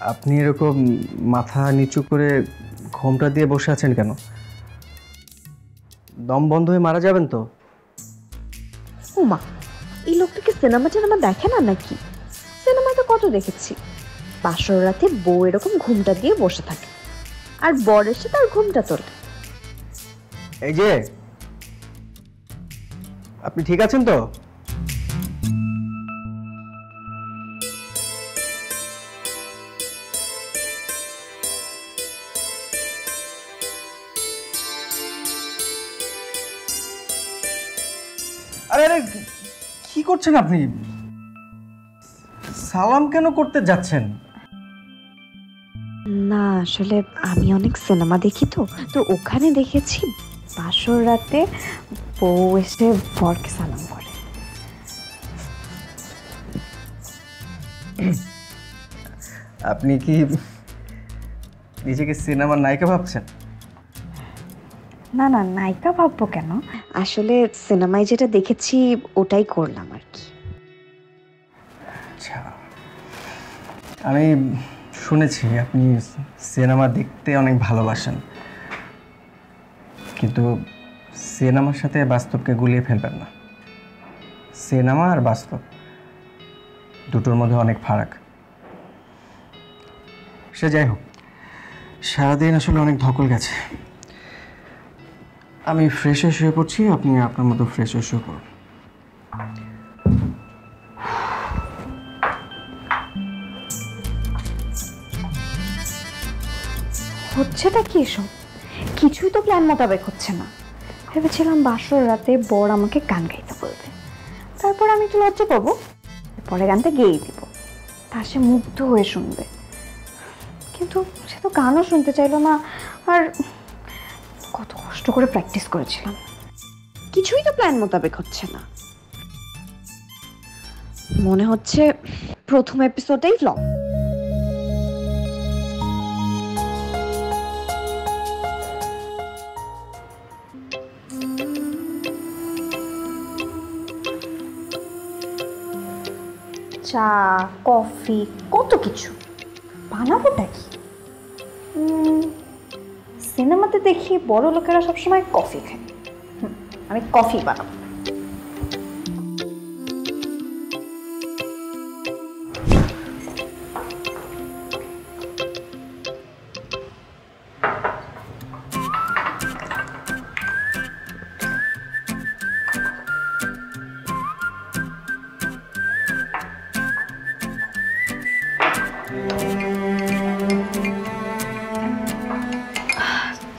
আপনি এরকম মাথা নিচু করে ঘোমটা দিয়ে বসে আছেন কেন? দম বন্ধ হয়ে মারা যাবেন তো। উমা, এই লোকটাকে সিনেমা দেখে না নাকি? সিনেমা তো কত দেখেছি, বাসর রাতে বউ এরকম ঘুমটা দিয়ে বসে থাকে আর বর এসে তার ঘুমটা তোলে। এই যে, আপনি ঠিক আছেন তো? আরে আরে, কি করছেন আপনি? সালাম কেন করতে যাচ্ছেন? না আসলে আমি অনেক সিনেমা দেখি, তো তো ওখানে দেখেছি বাসর রাতে বউ এসে বরকে সালাম করে। আপনি কি নিজেকে সিনেমার নায়িকা ভাবছেন? না না, নায়িকা ভাববো কেন, আসলে সিনেমায় যেটা দেখেছি ওটাই করলাম আর কি। আচ্ছা, আমি শুনেছি আপনি সিনেমা দেখতে অনেক ভালোবাসেন, কিন্তু সিনেমার সাথে বাস্তবকে গুলিয়ে ফেলবেন না। সিনেমা আর বাস্তব দুটোর মধ্যে অনেক ফারাক। সে যাই হোক, সারাদিন আসলে অনেক ধকল গেছে। আমি ফ্রেশ হয়ে শুয়ে পড়ছি, আপনি আপনার মতো ফ্রেশ হয়ে শুয়ে পড়ুন। হচ্ছেটা কি এসব? কিছুই তো প্ল্যান মোতাবেক হচ্ছে না। ভেবেছিলাম বাসর রাতে বর আমাকে গান গাইতে বলবে, তারপর আমি একটু লজ্জা পাবো, পরে গানটা গেয়েই দিব, তা সে মুগ্ধ হয়ে শুনবে। কিন্তু সে তো গানও শুনতে চাইলো না, আর কত কষ্ট করে প্র্যাকটিস করেছিলাম। কিছুই তো প্ল্যান মোতাবেক হচ্ছে না। মনে হচ্ছে প্রথম এপিসোডেই ফ্লপ। চা, কফি, কত কিছু বানাবোটা কি? সিনেমাতে দেখি বড় লোকেরা সবসময় কফি খায়, আমি কফি বানাবো।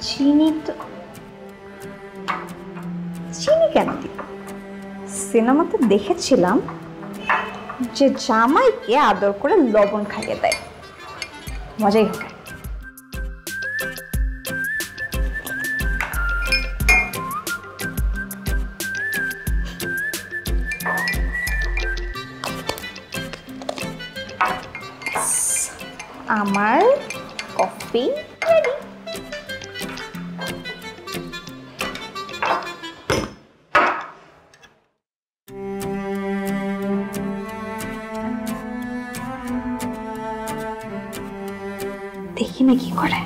চিনি তো, চিনি কেন দিব? সিনেমাতে দেখেছিলাম যে জামাইকে আদর করে লবণ খাইয়ে দেয়, মজাই হবে। আমার কফি রেডি। দেখি না কি করে।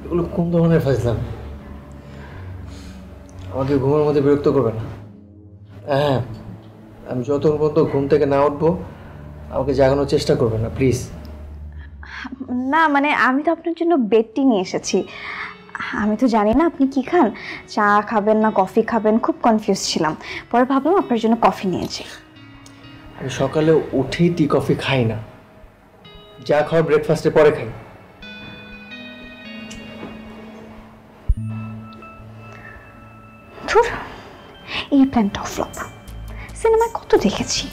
এগুলো কোন ধরনের ফাজলাম? আমাকে ঘুমের মধ্যে বিরক্ত করবে না। হ্যাঁ, আমি যতক্ষণ পর্যন্ত ঘুম থেকে না উঠবো আমাকে জাগানোর চেষ্টা করবে না, প্লিজ। না মানে আমি তো আপনার জন্য বেডটি নিয়ে এসেছি। আমি তো জানি না আপনি কি খান, চা খাবেন না কফি খাবেন, খুব কনফিউজ ছিলাম। পরে ভাবলাম আপনার জন্য কফি নিয়েছি। আমি সকালে উঠেই টি কফি খাই না, যা খাওয়ার ব্রেকফাস্টের পরে খাই। এই প্ল্যানটা ফ্লপ। সিনেমায় কত দেখেছি,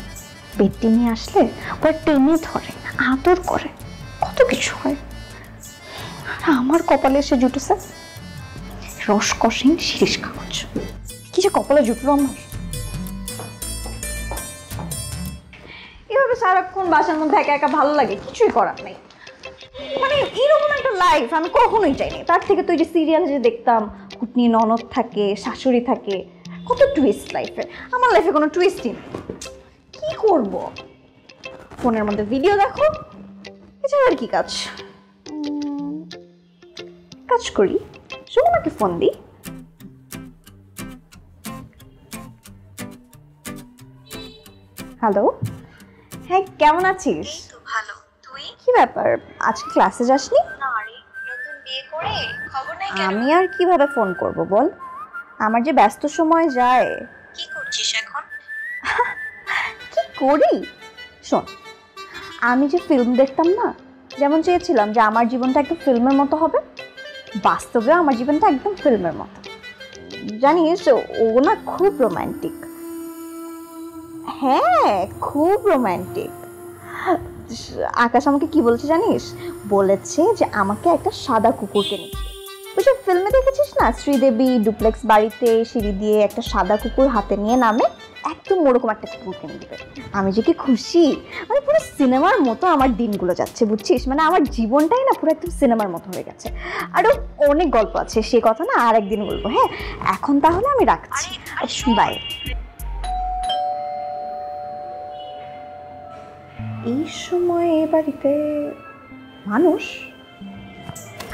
বেডটি নিয়ে আসলে পরে টেনে ধরে, আদর করে, কত কিছু হয়। আমার কপালে এসে জুটেছে রসকসহীন শিরিষ কাগজ। কি যে কপালে জুটলো আমার। এভাবে সারাক্ষণ বাসার মধ্যে একা একা ভালো লাগে, কিছুই করার নেই। মানে এরকম একটা লাইফ আমি কখনোই চাইনি। তার থেকে তো ওই যে সিরিয়াল যে দেখতাম, কুটনি ননদ থাকে, শাশুড়ি থাকে, কত টুইস্ট লাইফে। আমার লাইফে কোনো টুইস্টই নেই। কি করব? ফোনের মধ্যে ভিডিও দেখো, এছাড়া আর কি কাজ? কাজ করি, সুমনাকে ফোন দিই। হ্যালো, হ্যাঁ কেমন আছিস? ভালো। তুই? কি ব্যাপার, আজকে ক্লাসে যাসনি? না রে, নতুন বিয়ে করে খবর নাই কেন? আমি আর কিভাবে ফোন করব বল, আমার যে ব্যস্ত সময় যায়। কি করছিস এখন? কি করি শোন, আমি যে ফিল্ম দেখতাম না, যেমন চেয়েছিলাম যে আমার জীবনটা একটু ফিল্মের মতো হবে, বাস্তবে আমার জীবনটা একদম ফিল্মের মতো। জানিস ও না খুব রোমান্টিক। হ্যাঁ খুব রোমান্টিক। আকাশ আমাকে কি বলেছে জানিস? বলেছে যে আমাকে একটা সাদা কুকুর কিনে দিবে। ওইসব ফিল্মে দেখেছিস না, শ্রীদেবী ডুপ্লেক্স বাড়িতে সিঁড়ি দিয়ে একটা সাদা কুকুর হাতে নিয়ে নামে, একদম ওরকম একটা কুকুর কিনে দিবে। আমি যে কি খুশি, মানে পুরো সিনেমার মতো আমার দিনগুলো যাচ্ছে বুঝছিস। মানে আমার জীবনটাই না পুরো একদম সিনেমার মতো হয়ে গেছে। আরও অনেক গল্প আছে, সে কথা না আর একদিন বলবো। হ্যাঁ এখন তাহলে আমি রাখছি, বাই। এই সময় এ বাড়িতে মানুষ?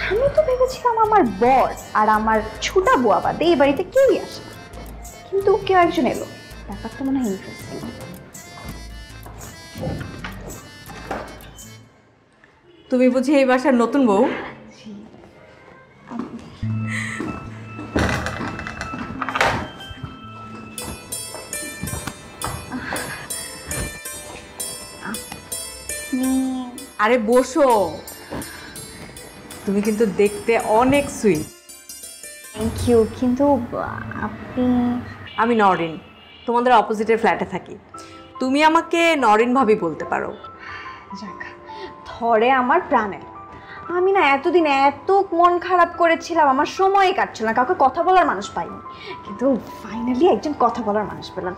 আমি তো ভেবেছিলাম আমার বর আর আমার ছোটা বুয়া বাদে এই বাড়িতে কেউই আসে না, কিন্তু কেউ একজন এলো। ব্যাপারটা মনে হয় ইন্টারেস্টিং। তুমি বুঝি এই বাসার নতুন বউ? আরে বসো, তুমি কিন্তু দেখতে অনেক সুইট। থ্যাংক ইউ, কিন্তু আপনি? আমি নরিন, তোমাদের অপোজিটের ফ্ল্যাটে থাকি। তুমি আমাকে নরিন ভাবি বলতে পারো। যাক, ধরে আমার প্রাণে। আমি না এতদিন এত মন খারাপ করেছিলাম, আমার সময় কাটছিল না, কাউকে কথা বলার মানুষ পাইনি, কিন্তু ফাইনালি একজন কথা বলার মানুষ পেলাম।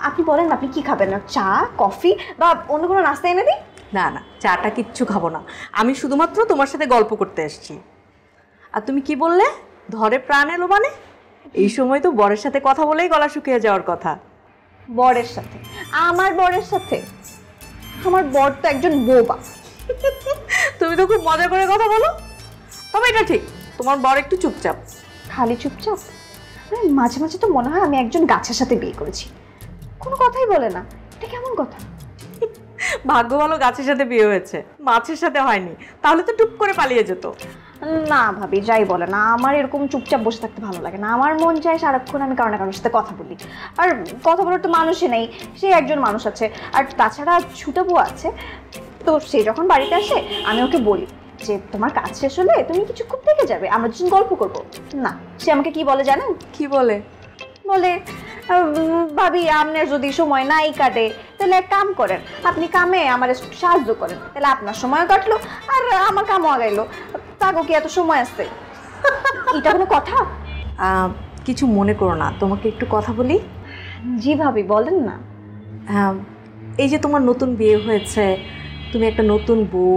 আপনি বলেন আপনি কি খাবেন? চা, কফি বা অন্য কোনো নাস্তা এনে দিই? না না, চাটা কিচ্ছু খাবো না, আমি শুধুমাত্র তোমার সাথে গল্প করতে এসেছি। আর তুমি কি বললে ধরে প্রাণ এলো? মানে এই সময় তো বরের সাথে কথা বলেই গলা শুকিয়ে যাওয়ার কথা। বরের সাথে? আমার বরের সাথে? আমার বর তো একজন বোবা। তুমি তো খুব মজা করে কথা বলো, তবে এটা ঠিক তোমার বর একটু চুপচাপ। খালি চুপচাপ? মাঝে মাঝে তো মনে হয় আমি একজন গাছের সাথে বিয়ে করেছি, কোনো কথাই বলে না। এটা কেমন কথা? ভাগ্য ভালো গাছের সাথে বিয়ে হয়েছে, মাছের সাথে হয়নি, তাহলে তো টুপ করে পালিয়ে যেত। না ভাবি, যাই বলে না, আমার এরকম চুপচাপ বসে থাকতে ভালো লাগে না। আমার মন চায় সারাক্ষণ আমি কারো না কারোর সাথে কথা বলি, আর কথা বলার তো মানুষই নেই, সে একজন মানুষ আছে। আর তাছাড়া ছোট বউ আছে, তো সে যখন বাড়িতে আসে আমি ওকে বলি যে তোমার কাজ শেষ হলে তুমি কিছুক্ষণ থেকে যাবে, আমরা দুজন গল্প করবো। না, সে আমাকে কি বলে জানেন? কি বলে? বলে ভাবি আপনার যদি সময় নাই কাটে তাহলে এক কাম করেন, আপনি কামে আমার সাহায্য করেন, তাহলে আপনার সময় কাটলো আর আমার কামও আগাইলো। তাকে কি এত সময় আসছে? এটা কোনো কথা? কিছু মনে করো না, তোমাকে একটু কথা বলি। জি ভাবি বলেন না। এই যে তোমার নতুন বিয়ে হয়েছে, তুমি একটা নতুন বউ,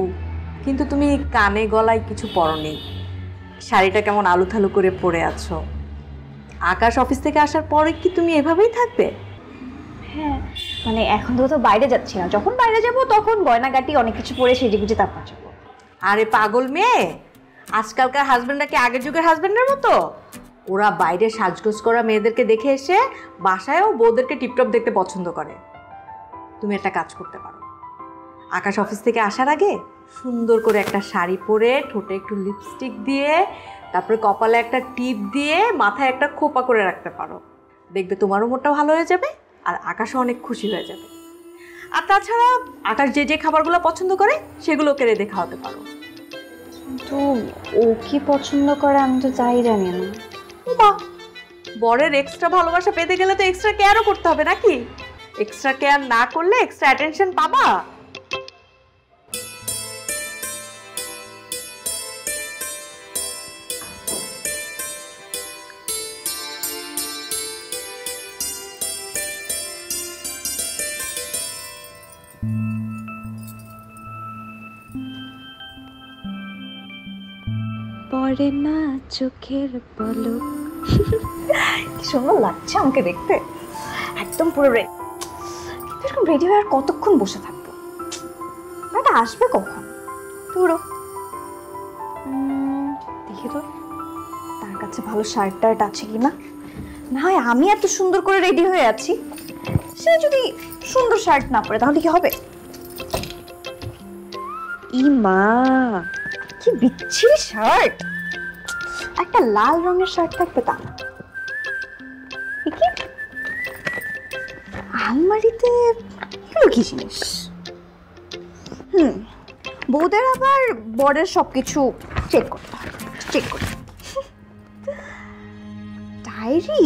কিন্তু তুমি কানে গলায় কিছু পরনি, শাড়িটা কেমন আলুথালু করে পরে আছো। আকাশ অফিস থেকে আসার পরে কি তুমি এভাবেই থাকবে? হ্যাঁ, মানে এখন তো বাইরে যাচ্ছি না, যখন বাইরে যাব তখন গয়নাগাটি অনেক কিছু পরে সেজে গুজে তারপর যাবো। আরে পাগল মেয়ে, আজকালকার হাজব্যান্ডরা কি আগের যুগের হাজব্যান্ডের মতো? ওরা বাইরে সাজগোজ করা মেয়েদেরকে দেখে এসে বাসায়ও বউদেরকে টিপটপ দেখতে পছন্দ করে। তুমি একটা কাজ করতে পারো, আকাশ অফিস থেকে আসার আগে সুন্দর করে একটা শাড়ি পরে, ঠোঁটে একটু লিপস্টিক দিয়ে, তারপরে কপালে একটা টিপ দিয়ে, মাথায় একটা খোপা করে রাখতে পারো। দেখবে তোমারও মনটা ভালো হয়ে যাবে আর আকাশও অনেক খুশি হয়ে যাবে। আর তাছাড়া আকাশ যে যে খাবারগুলো পছন্দ করে সেগুলো কেড়ে দেখে খাওয়াতে পারো। কিন্তু ও কি পছন্দ করে আমি তো তাই জানি না। বাহ, বরের এক্সট্রা ভালোবাসা পেতে গেলে তো এক্সট্রা কেয়ারও করতে হবে নাকি? এক্সট্রা কেয়ার না করলে এক্সট্রা অ্যাটেনশন পাবা। পড়ে না চোখের পলক। কি সুন্দর লাগছে আমাকে দেখতে, একদম পুরো রেডি। এরকম রেডি হয়ে আর কতক্ষণ বসে থাকবো? এটা আসবে কখন? পুরো দেখি তো তার কাছে ভালো শার্ট টার্ট আছে কিনা। না হয় আমি এত সুন্দর করে রেডি হয়ে আছি, সে যদি সুন্দর শার্ট না পরে তাহলে কি হবে? ই মা, কি বিচ্ছিরি শার্ট! একটা লাল রঙের শার্ট থাকবে তা না। কি আলমারিতে এগুলো কি জিনিস? বউদের আবার বরের সবকিছু চেক করতে হয়, চেক করতে। ডায়েরি,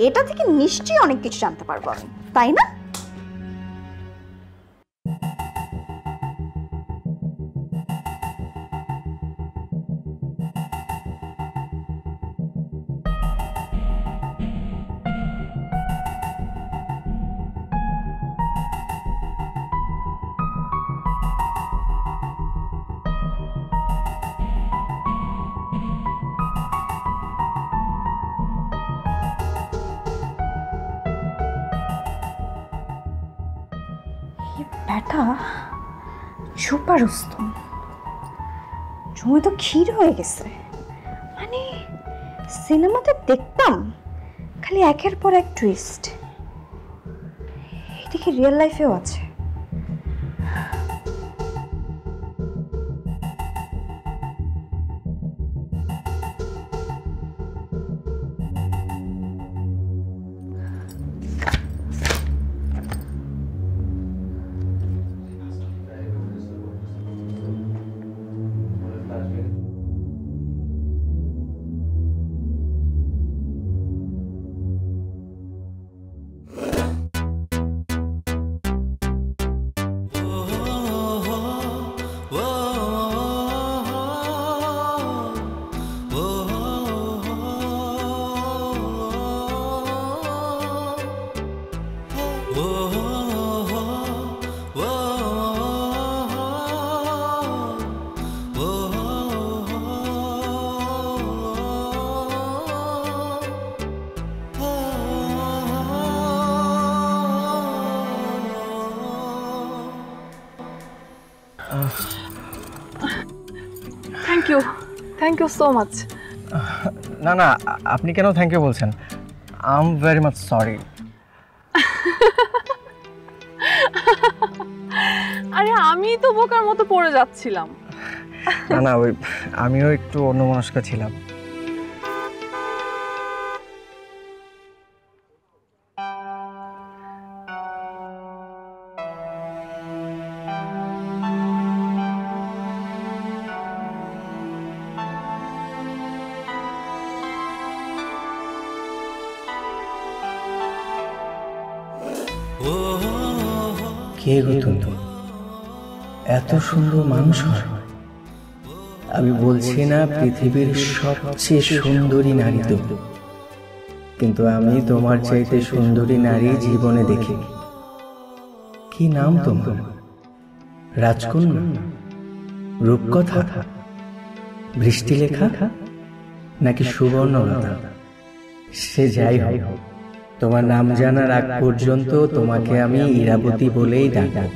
এটা থেকে নিশ্চয়ই অনেক কিছু জানতে পারবো আমি, তাই না? ব্যাটা চুপা রুস্তম জমি তো ক্ষীর হয়ে গেছে। মানে সিনেমাতে দেখতাম খালি একের পর এক টুইস্ট, এদিকে রিয়েল লাইফেও আছে। Thank you so much. না না, আপনি কেন থ্যাংক ইউ বলছেন? I am very much sorry. আরে আমি তো বোকার মতো পড়ে যাচ্ছিলাম। না না, ওই আমিও একটু অন্যমনস্ক ছিলাম। কে গো তুমি? এত সুন্দর মানুষ হয়? আমি বলছি না পৃথিবীর সবচেয়ে সুন্দরী নারী তো, কিন্তু আমি তোমার চাইতে সুন্দরী নারী জীবনে দেখি। কি নাম তোমার? রাজকন্যা, রূপকথা, বৃষ্টিলেখা, নাকি সুবর্ণলতা? সে যাই হোক, তোমার নাম জানার আগ পর্যন্ত তোমাকে আমি ইরাবতী বলেই ডাকব।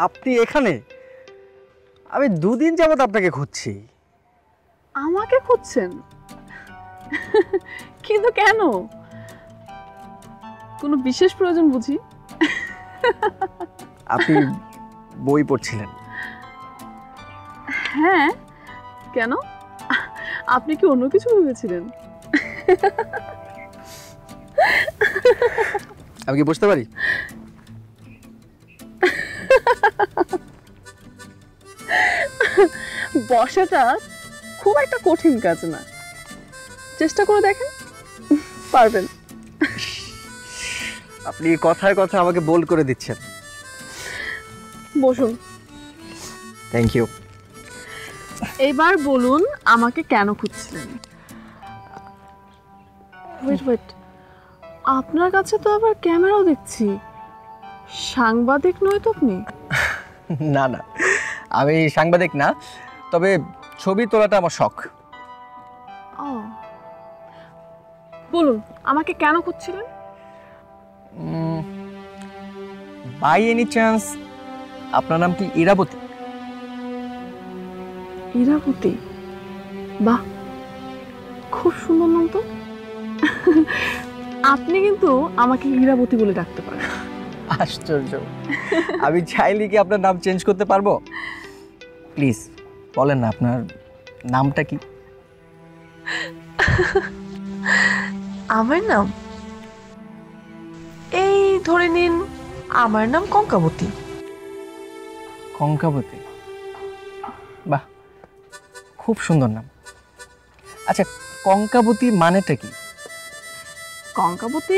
আপনি এখানে? আমি দুদিন যাবত আপনাকে খুঁজছি। আমাকে খুঁজছেন? কিন্তু কেন? কোনো বিশেষ প্রয়োজন বুঝি? আপনি বই পড়ছিলেন? হ্যাঁ, কেন? আপনি কি অন্য কিছু ভেবেছিলেন? আমি কি বুঝতে পারি? বসাটা খুব একটা কঠিন কাজ না, চেষ্টা করে দেখেন, পারবেন। আপনি কথায় কথা আমাকে বোল্ড করে দিচ্ছেন। বসুন। Thank you. এবার বলুন আমাকে কেন খুঁজছিলেন? ওয়েট, আপনার কাছে তো আবার ক্যামেরাও দেখছি, সাংবাদিক নয় তো আপনি? না না, আমি সাংবাদিক না, তবে ছবি তোলাটা আমার শখ। ও, বলুন আমাকে কেন খুঁজছিলেন? বাই এনি চান্স আপনার নাম কি ইরাবতী? ইরাবতী? বাহ, খুব সুন্দর নাম তো। আপনি কিন্তু আমাকে ইরাবতী বলে ডাকতে পারেন। আশ্চর্য, আমি চাইলে কি আপনার নাম চেঞ্জ করতে পারবো? প্লিজ বলেন না আপনার নামটা কি? আমার নাম, এই ধরে নিন আমার নাম কঙ্কাবতী। কঙ্কাবতী? বাহ, খুব সুন্দর নাম। আচ্ছা, কঙ্কাবতী মানেটা কি? কঙ্কাবতী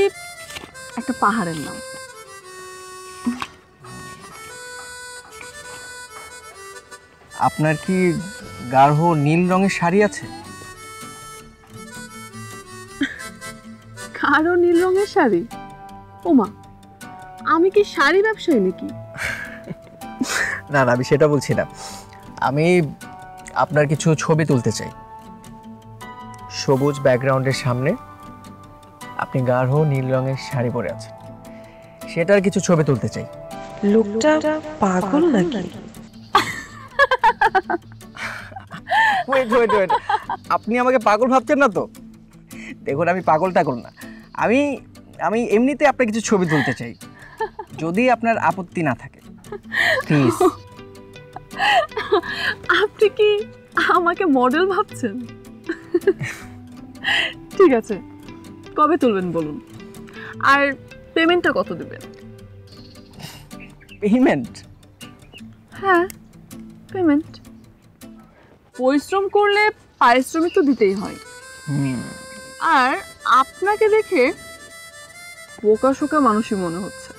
একটা পাহাড়ের নাম। আপনার কি গাঢ় নীল রঙের শাড়ি আছে? গাঢ় নীল রঙের শাড়ি? ওমা, আমি কি শাড়ি ব্যবসায়ী নাকি? না না, আমি সেটা বলছি না। আমি আপনার কিছু ছবি তুলতে চাই। সবুজ ব্যাকগ্রাউন্ডের সামনে আপনি গাঢ় নীল রঙের শাড়ি পরে আছেন, সেটার কিছু ছবি তুলতে চাই। লোকটা পাগল নাকি? ওয়েট, আপনি আমাকে পাগল ভাবছেন না তো? দেখুন, আমি পাগল টাগল না, আমি আমি এমনিতে আপনার কিছু ছবি তুলতে চাই, যদি আপনার আপত্তি না থাকে প্লিজ। আপনি কি আমাকে মডেল ভাবছেন? ঠিক আছে, কবে তুলবেন বলুন, আর পেমেন্টটা কত দেবেন? পেমেন্ট? হ্যাঁ, পেমেন্ট। পরিশ্রম করলে পারিশ্রমিক তো দিতেই হয়। আর আপনাকে দেখে বোকা শোকা মানুষই মনে হচ্ছে।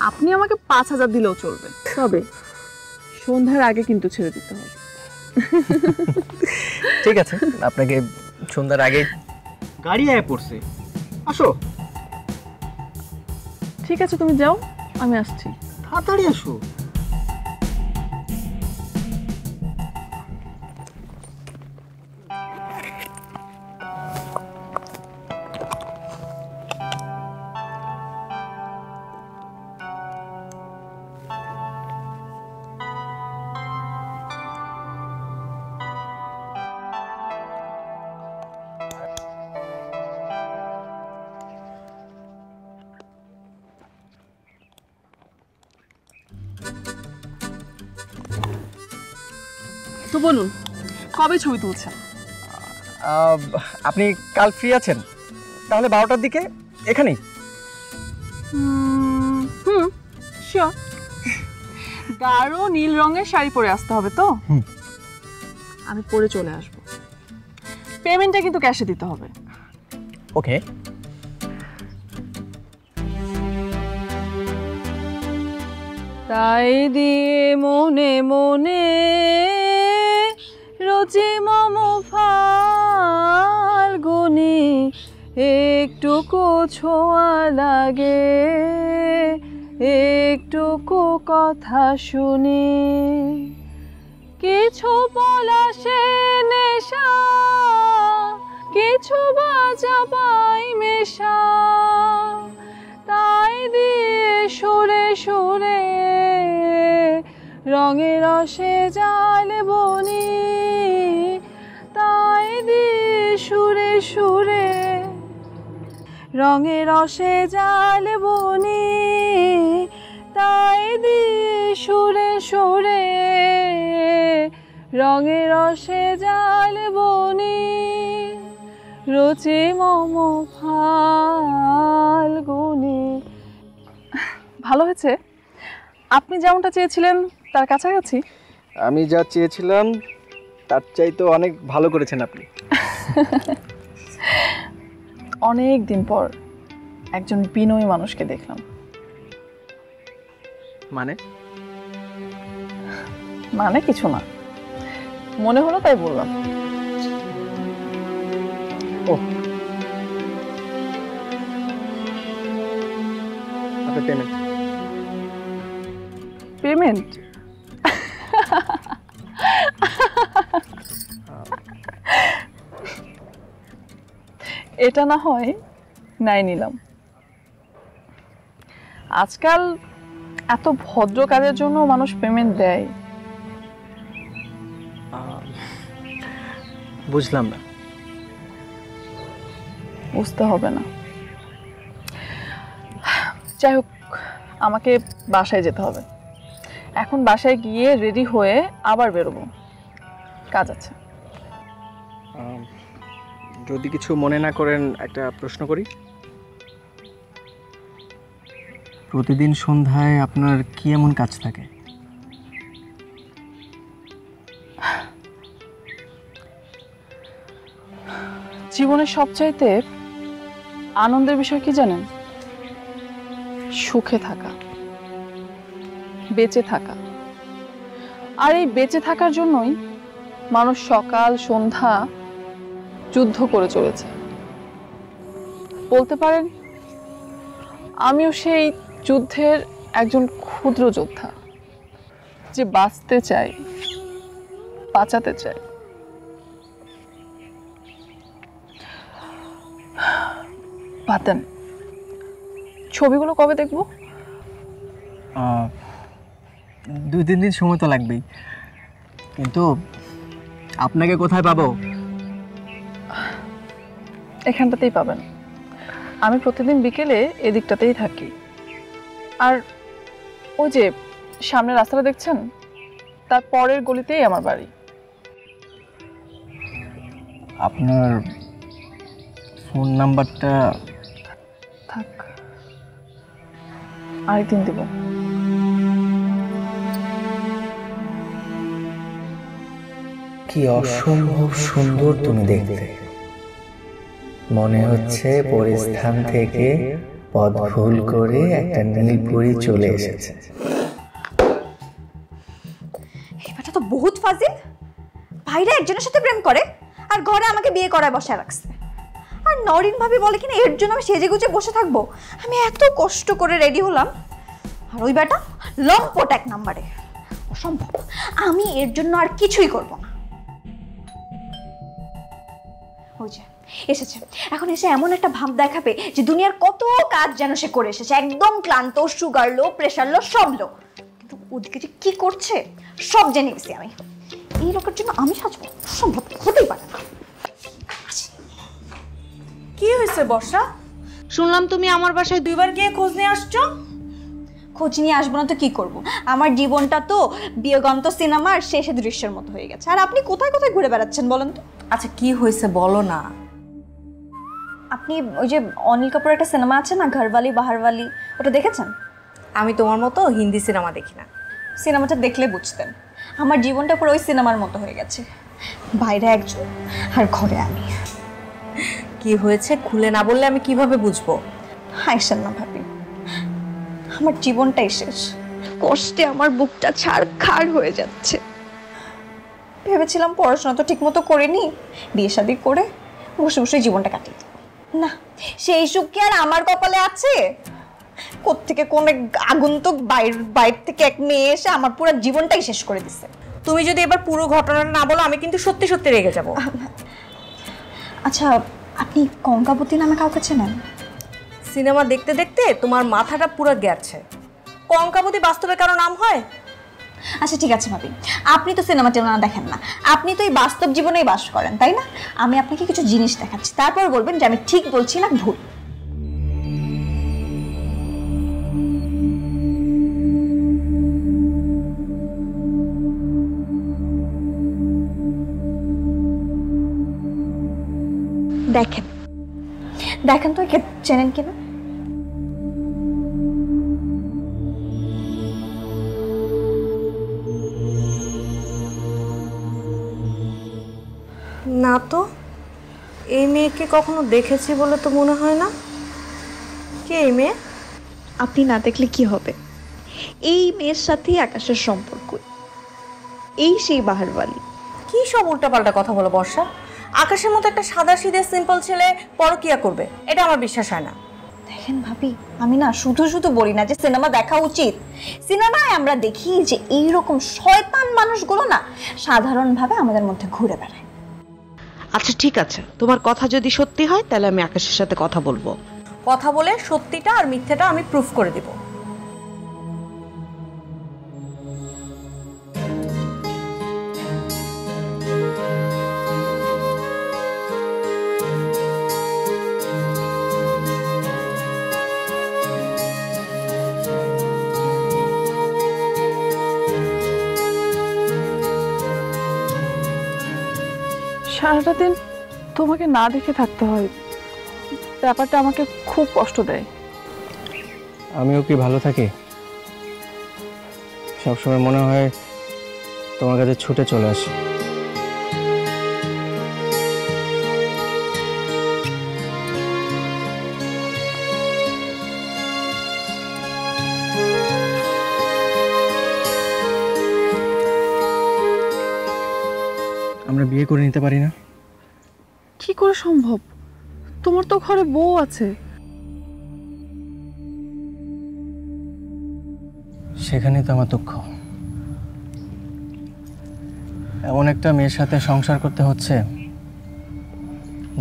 আপনি আমাকে 5,000 দিলেও চলবে, তবে সন্ধ্যার আগে কিন্তু ছেড়ে দিতে হবে। ঠিক আছে, আপনাকে সন্ধ্যার আগে গাড়ি আয় পড়ছে, আসো। ঠিক আছে, তুমি যাও, আমি আসছি। তাড়াতাড়ি আসো। তো বলুন, কবে ছবি তুলছেন? আপনি কাল ফ্রি আছেন? তাহলে 12টার দিকে এখানেই। শিওর। গাঢ় নীল রঙের শাড়ি পরে আসতে হবে তো? আমি পরে চলে আসব। পেমেন্টটা কিন্তু ক্যাশে দিতে হবে। ওকে। তাই দিয়ে মনে মনে রোজে মম ফাল্গুনি একটুকু ছোঁয়া লাগে, একটুকু কথা শুনি, কিছু বলা সে নেশা, কিছু বাজাবাই মেশা, তাই দিয়ে সুরে সুরে রঙে রসে জাল বনি, তাই দিয়ে সুরে সুরে রঙে রসে জাল বনি, তাই দিয়ে সুরে সুরে রঙে রসে জাল বনি, রোচে মম ফাল্গুনি। ভালো হয়েছে? আপনি যেমনটা চেয়েছিলেন তার কাছাকাছি। আমি যা চেয়েছিলাম তার চাই তো অনেক ভালো করেছেন আপনি। অনেক দিন পর একজন বিনয়ী মানুষকে দেখলাম। মানে মানে কিছু না, মনে হলো তাই বললাম। ও আপনার পেমেন্ট। পেমেন্ট? এটা না হয় নাই নিলাম। আজকাল এত ভদ্র কাজের জন্য মানুষ পেমেন্ট দেয়। বুঝলাম না। বুঝতে হবে না। যাই হোক, আমাকে বাসায় যেতে হবে। এখন বাসায় গিয়ে রেডি হয়ে আবার বেরোবো, কাজ আছে। যদি কিছু মনে না করেন একটা প্রশ্ন করি। প্রতিদিন সন্ধ্যায় আপনার কি এমন কাজ থাকে? জীবনের সবচাইতে আনন্দের বিষয় কি জানেন? সুখে থাকা, বেঁচে থাকা। আর এই বেঁচে থাকার জন্যই মানুষ সকাল সন্ধ্যা যুদ্ধ করে চলেছে। বলতে পারেন আমিও সেই যুদ্ধের একজন ক্ষুদ্র যোদ্ধা, যে বাঁচতে চাই, বাঁচাতে চাই। পাতেন ছবিগুলো কবে দেখবো? 2-3 দিন সময় তো লাগবেই, কিন্তু আপনাকে কোথায় পাবো? এখানটাতেই পাবেন। আমি প্রতিদিন বিকেলে এদিকটাতেই থাকি। আর ওই যে সামনে রাস্তাটা দেখছেন, তার পরের গলিতেই আমার বাড়ি। আপনার ফোন নাম্বারটা? থাক, আরেকদিন দিব। কি অসম্ভব সুন্দর তুমি দেখতে। মনে হচ্ছে পরিস্থান থেকে পথ ভুল করে একটা নীলপরি চলে এসেছে। এবারটা তো বহুত ফাজিল। ভাইরা একজনের সাথে প্রেম করে আর ঘরে আমাকে বিয়ে করায় বসায় রাখছে। আর নরিন ভাবি বলে কিনা এর জন্য আমি সেজে গুজে বসে থাকবো। আমি এত কষ্ট করে রেডি হলাম, আর ওই বেটা লম্পট 1 নাম্বারে। অসম্ভব, আমি এর জন্য আর কিছুই করব না। ওই যে এসেছে, এখন এসে এমন একটা ভাব দেখাবে যে দুনিয়ার কত কাজ যেন সে করে এসেছে, একদম ক্লান্ত, সুগার লো, প্রেশার লো, সব লো। কিন্তু ওদিকে যে কি করছে সব জেনে গেছি আমি। এই লোকের জন্য আমি সাজবো? সম্ভব হতেই পারে না। কি হয়েছে বর্ষা? শুনলাম তুমি আমার বাসায় 2 বার গিয়ে খোঁজ নিয়ে আসছো। খোঁজ নিয়ে আসবো না তো কি করব? আমার জীবনটা তো বিয়োগান্ত সিনেমার শেষে দৃশ্যের মতো হয়ে গেছে। আর আপনি কোথায় কোথায় ঘুরে বেড়াচ্ছেন বলেন তো? আচ্ছা কি হয়েছে বলো না। আপনি ওই যে অনিল কাপুরের একটা সিনেমা আছে না, ঘরওয়ালি বাহারওয়ালি, ওটা দেখেছেন? আমি তোমার মতো হিন্দি সিনেমা দেখি না। সিনেমাটা দেখলে বুঝতেন। আমার জীবনটা পুরো ওই সিনেমার মতো হয়ে গেছে। বাইরে একজন আর ঘরে আমি। কি হয়েছে খুলে না বললে আমি কিভাবে বুঝবো? হাইসেন না ভাবি, আমার জীবনটাই শেষ। কষ্টে আমার বুকটা ছাড়খাড় হয়ে যাচ্ছে। ভেবেছিলাম পড়াশোনা তো ঠিক মতো করিনি, বিয়ে শাদী করে বসে বসে জীবনটা কাটিয়ে দেব। না, সেই সুখ কি আর আমার কপালে আছে? কোত্থেকে কোন আগন্তুক বাইরে থেকে এক মেয়ে এসে আমার পুরো জীবনটাই শেষ করে দিচ্ছে। তুমি যদি এবার পুরো ঘটনাটা না বলো আমি কিন্তু সত্যি সত্যি রেগে যাব। আচ্ছা, আপনি কঙ্কাবতী নামে কাউকে চেনেন? সিনেমা দেখতে দেখতে তোমার মাথাটা পুরো গেছে। কঙ্কাবতী বাস্তবে কারো নাম হয়? আচ্ছা ঠিক আছে ভাবি, আপনি তো সিনেমা টিনেমা দেখেন না, আপনি তো এই বাস্তব জীবনেই বাস করেন, তাই না? আমি আপনাকে কিছু জিনিস দেখাচ্ছি, তারপর বলবেন যে আমি ঠিক বলছি না ভুল। দেখেন দেখেন তো একে চেনেন কিনা? না তো, এই মেয়েকে কখনো দেখেছি বলে তো মনে হয় না। কে এই মেয়ে? আপনি না দেখলে কি হবে, এই মেয়ের সাথেই আকাশের সম্পর্ক, এই সেই বাহারওয়ালি। কি সব উল্টাপাল্টা কথা বলো বর্ষা? আকাশের মতো একটা সাদা সিধে সিম্পল ছেলে পরকিয়া করবে, এটা আমার বিশ্বাস হয় না। দেখেন ভাবি, আমি না শুধু শুধু বলি না যে সিনেমা দেখা উচিত। সিনেমায় আমরা দেখি যে এইরকম শয়তান মানুষগুলো না সাধারণভাবে আমাদের মধ্যে ঘুরে বেড়ায়। আচ্ছা ঠিক আছে, তোমার কথা যদি সত্যি হয় তাহলে আমি আকাশের সাথে কথা বলবো। কথা বলে সত্যিটা আর মিথ্যাটা আমি প্রুফ করে দিব। সারাটা দিন তোমাকে না দেখে থাকতে হয়, ব্যাপারটা আমাকে খুব কষ্ট দেয়। আমিও কি ভালো থাকি? সবসময় মনে হয় তোমার কাছে ছুটে চলে আসি। আমরা বিয়ে করে নিতে পারি না? কি করে সম্ভব? তোমার তো ঘরে বউ আছে। সেখানেই তো আমার দুঃখ। এমন একটা মেয়ের সাথে সংসার করতে হচ্ছে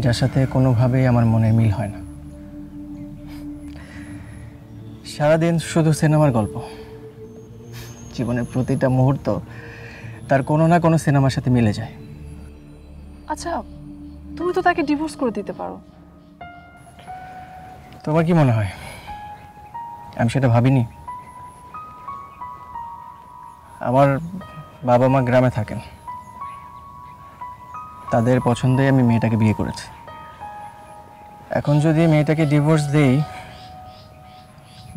যার সাথে কোনোভাবেই আমার মনের মিল হয় না। সারাদিন শুধু সিনেমার গল্প, জীবনের প্রতিটা মুহূর্ত তার কোনো না কোনো সিনেমার সাথে মিলে যায়। আচ্ছা, তুমি তো তাকে ডিভোর্স করে দিতে পারো। তোমার কি মনে হয় আমি সেটা ভাবিনি? আমার বাবা মা গ্রামে থাকেন, তাদের পছন্দে আমি মেয়েটাকে বিয়ে করেছি। এখন যদি মেয়েটাকে ডিভোর্স দেই,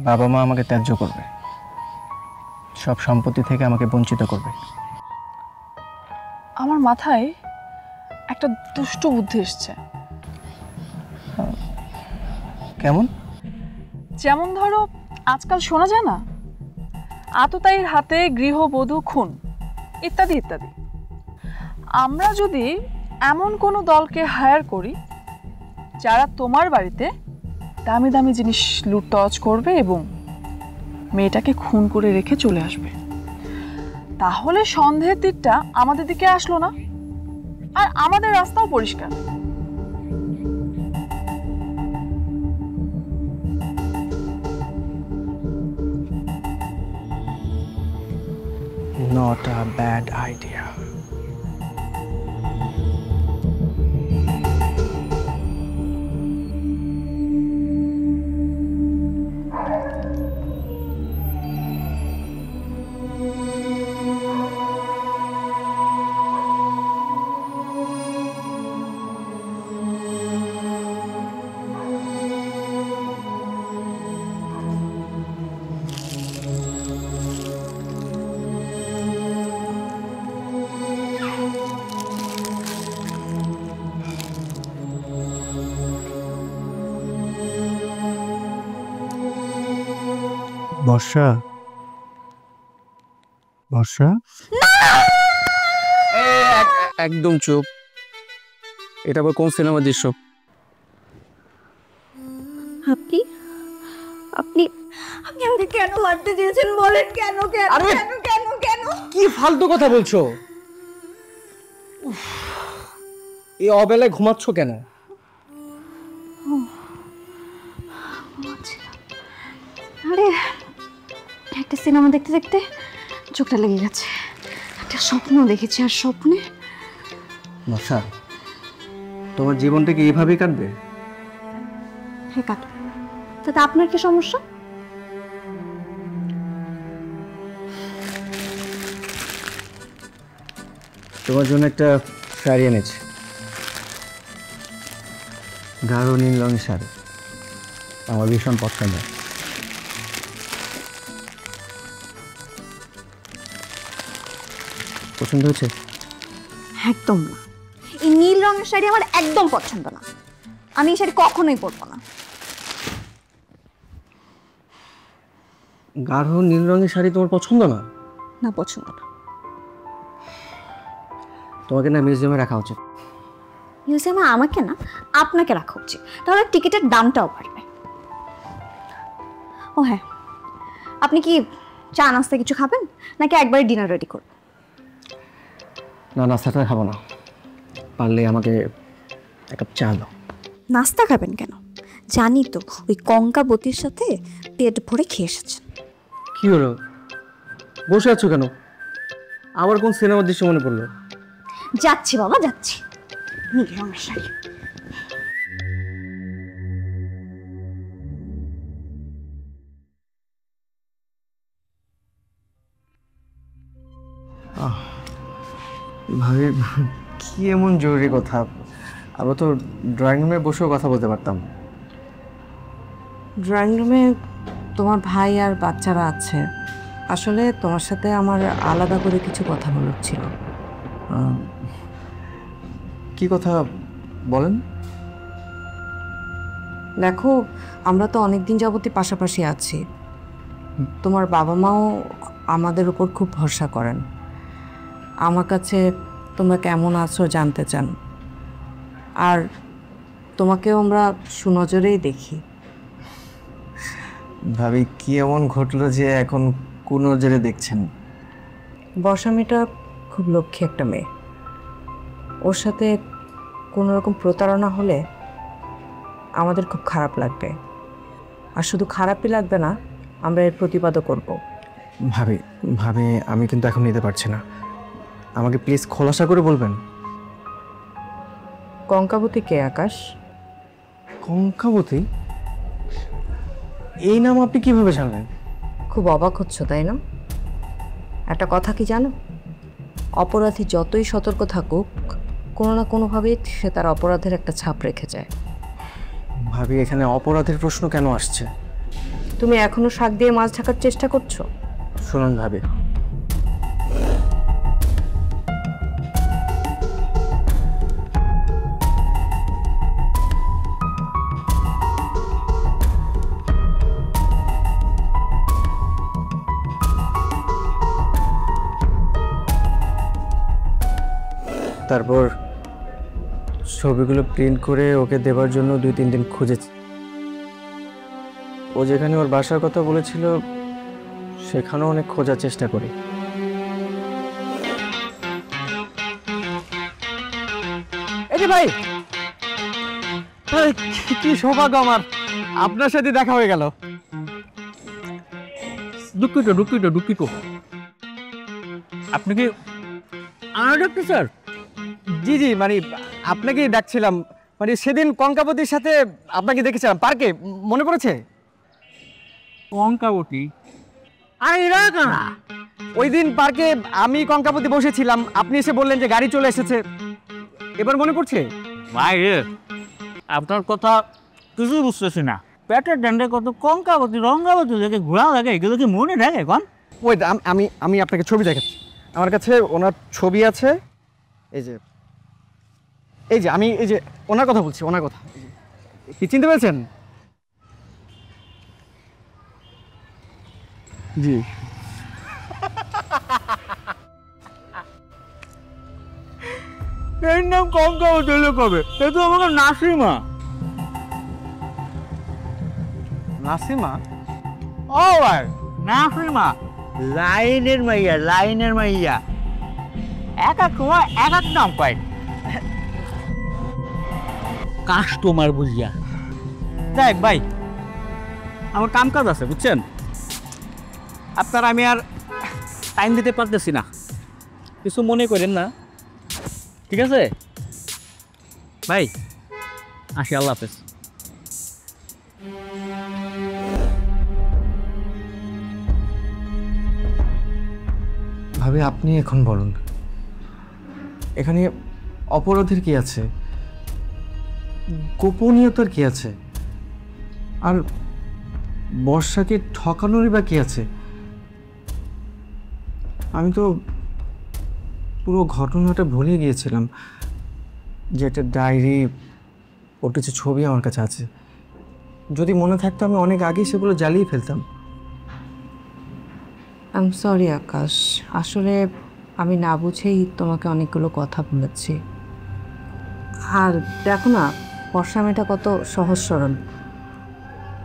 বাবা মা আমাকে ত্যায্য করবে, সব সম্পত্তি থেকে আমাকে বঞ্চিত করবে। আমার মাথায় একটা দুষ্ট বুদ্ধি এসছে। কেমন? যেমন ধরো, আজকাল শোনা যায় না, আততায়ীর হাতে গৃহবধূ খুন ইত্যাদি ইত্যাদি। আমরা যদি এমন কোনো দলকে হায়ার করি যারা তোমার বাড়িতে দামি দামি জিনিস লুটতরাজ করবে এবং মেয়েটাকে খুন করে রেখে চলে আসবে, তাহলে সন্দেহের তীরটা আমাদের দিকে আসলো না, আর আমাদের রাস্তাও পরিষ্কার। Not a bad idea. বর্ষা, বর্ষা, একদম চুপ। এটা আবার কোন সিনেমার দৃশ্য? আপনি আপনি আপনি আমাকে কেন মারতে দিয়েছেন বলেন? কেন কেন কেন কেন কেন? কি ফালতু কথা বলছো? এই অবেলায় ঘুমাচ্ছ কেন? আরে একটা সিনেমা দেখতে দেখতে চোখটা লেগে গেছে। একটা স্বপ্ন দেখেছি, আর স্বপ্নে বর্ষা, তোমার জীবনটা কি এইভাবেই কাটবে? হ্যাঁ কাটবে। তাতে আপনার কি সমস্যা? তোমার জন্য একটা শাড়ি এনেছি, গাঢ় নীল রঙের শাড়ি, আমার ভীষণ পছন্দ। পছন্দ হয়েছে? একদম না। এই নীল রঙের রঙের শাড়ি আমার একদম পছন্দ না, আমি এই শাড়ি কখনোই পরবো না। গাঢ় নীল রঙের শাড়ি তোমার পছন্দ না? না, পছন্দ না। তোমাকে না মিউজিয়ামে রাখা উচিত। মিউজিয়ামে আমাকে না, আপনাকে রাখা উচিত, তাহলে টিকিটের দামটাও বাড়বে। ও হ্যাঁ, আপনি কি চা নাস্তা কিছু খাবেন নাকি একবারে ডিনার রেডি করবেন? না, নাস্তাটা খাবো না, পারলে আমাকে এক কাপ চা দাও। নাস্তা খাবেন কেন? জানি তো ওই কঙ্কাবতীর সাথে পেট ভরে খেয়ে এসেছেন। কি হলো, বসে আছো কেন? আবার কোন সিনেমার দৃশ্য মনে পড়লো? যাচ্ছি বাবা, যাচ্ছি। নীল রঙের শাড়ি। ভাবে কি এমন জরুরি কথা? আমরা তো ড্রয়িং রুমে বসেও কথা বলতে পারতাম। ড্রয়িং রুমে তোমার ভাই আর বাচ্চারা আছে। আসলে তোমার সাথে আমার আলাদা করে কিছু কথা বলার ছিল। কি কথা বলেন? দেখো, আমরা তো অনেক দিন যাবতই পাশাপাশি আছি। তোমার বাবা মাও আমাদের উপর খুব ভরসা করেন। আমার কাছে তোমরা কেমন আছো জানতে চান, আর তোমাকেও আমরা সুনজরেই দেখি। ভাবি কি এমন ঘটলো যে এখন কোন নজরে দেখছেন? বর্ষা মেয়েটা খুব লক্ষ্মী একটা মেয়ে। ওর সাথে কোনো রকম প্রতারণা হলে আমাদের খুব খারাপ লাগবে, আর শুধু খারাপই লাগবে না, আমরা এর প্রতিবাদও করব। ভাবি ভাবি আমি কিন্তু এখন নিতে পারছি না, আমাকে প্লিজ খোলাসা করে বলবেন। কঙ্কাবতী কে আকাশ? কঙ্কাবতী? এই নাম আপনি কিভাবে জানলেন? খুব অবাক হচ্ছ তাই না? একটা কথা কি জানো, অপরাধী যতই সতর্ক থাকুক, কোনো না কোনোভাবেই সে তার অপরাধের একটা ছাপ রেখে যায়। ভাবি এখানে অপরাধের প্রশ্ন কেন আসছে? তুমি এখনো শাক দিয়ে মাছ ঢাকার চেষ্টা করছো? শুনুন ভাবি, তারপর ছবিগুলো প্রিন্ট করে ওকে দেবার জন্য 2-3 দিন খুঁজেছি। ও যেখানে ওর বাসার কথা বলেছিল সেখানেও অনেক খোঁজার চেষ্টা করি। এই যে ভাই, কি সৌভাগ্য আমার, আপনার সাথে দেখা হয়ে গেল। দুঃখিত। আপনি কি ডাক্তার স্যার? জি মানে আপনাকেই ডাকছিলাম। মানে সেদিন কঙ্কাবতীর সাথে আপনাকে দেখেছিলাম পার্কে, মনে পড়েছে? কঙ্কাবতী? ওই দিন পার্কে আমি কঙ্কাবতী বসেছিলাম, আপনি এসে বললেন যে গাড়ি চলে এসেছে, এবার মনে পড়ছে? ভাই রে, আপনার কথা কিছু বুঝতেছি না। পেটের ডান্ডে কত কঙ্কাবতী রঙ্গাবতী দেখে ঘোরা লাগে, এগুলো কি মনে থাকে এখন? ওই আমি আপনাকে ছবি দেখাচ্ছি, আমার কাছে ওনার ছবি আছে। এই যে আমি ওনার কথা বলছি, ওনার কথা কি চিনতে পেরেছেন? জি। এর নাম কঙ্কাবতী হলো কবে? এ তো আমাকে নাসিমা। নাসিমা? ও ভাই, নাসিমা লাইনের মাইয়া। এক সময় এক নাম পাই, কাস্টমার বুঝিয়া। দেখ ভাই, আমার কাম কাজ আছে বুঝছেন, আপনার আমি আর টাইম দিতে পারতেছি না, কিছু মনে করেন না, ঠিক আছে ভাই? আসি, আল্লাহ হাফেজ। ভাবে আপনি এখন বলুন, এখানে অপরাধের কি আছে, গোপনীয়তার কি আছে, আর বর্ষাকে ঠকানোরই বা কি আছে? আমি তো পুরো ঘটনাটা ভুলে গিয়েছিলাম। যে একটা ডায়েরি, ওর কিছু ছবি আমার কাছে আছে। যদি মনে থাকতো আমি অনেক আগেই সেগুলো জ্বালিয়ে ফেলতাম। আই এম সরি আকাশ, আসলে আমি না বুঝেই তোমাকে অনেকগুলো কথা বলেছি। আর দেখো না, বর্ষা মেয়েটা কত সহজ সরল।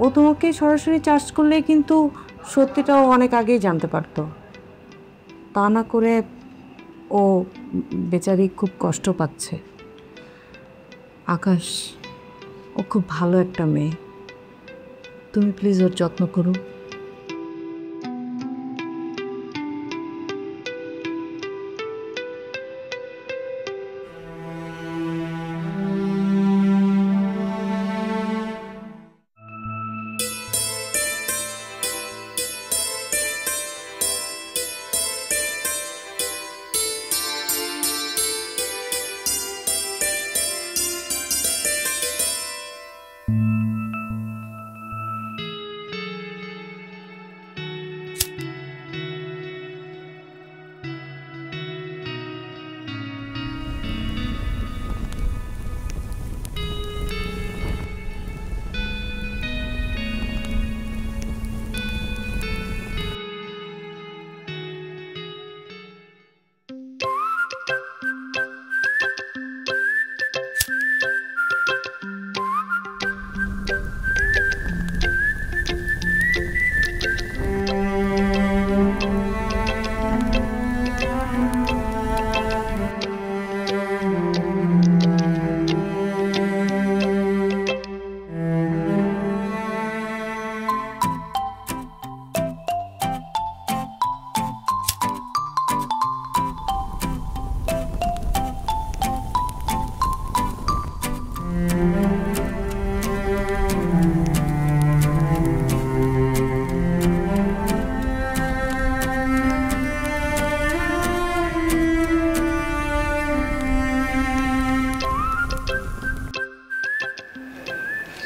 ও তোমাকে সরাসরি চার্জ করলে কিন্তু সত্যিটাও অনেক আগেই জানতে পারতো। তা না করে ও বেচারি খুব কষ্ট পাচ্ছে। আকাশ, ও খুব ভালো একটা মেয়ে, তুমি প্লিজ ওর যত্ন করো।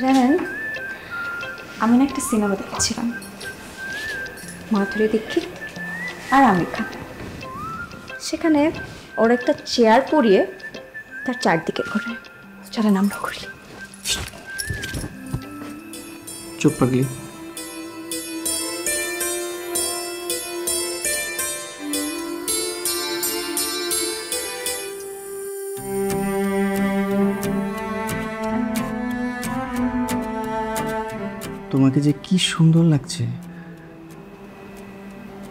জানেন, আমি না একটা সিনেমা দেখছিলাম, মাধুরী দীক্ষিত আর আমির খান। সেখানে ওর একটা চেয়ার পরিয়ে তার চারদিকে ঘোরে। চলেন আমরা ঘুরি। চুপ পাগলি। তোমাকে যে কি সুন্দর লাগছে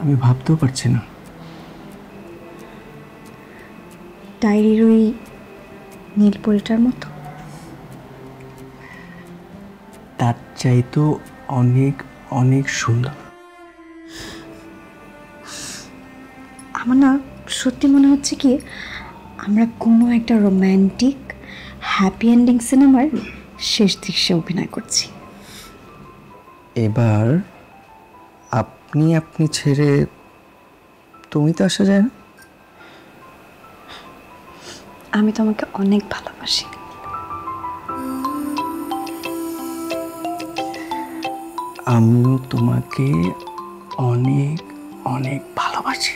আমি ভাবতেও পারছি না। ডায়েরির ওই নীলপরিটার মতো। তার চাইতো অনেক অনেক সুন্দর। আমার না সত্যি মনে হচ্ছে কি আমরা কোনো একটা রোম্যান্টিক হ্যাপি এন্ডিং সিনেমার শেষ দৃশ্যে অভিনয় করছি। এবার আপনি আপনি ছেড়ে তুমি তো আসা যায় না। আমি তোমাকে অনেক ভালোবাসি। আমিও তোমাকে অনেক অনেক ভালোবাসি।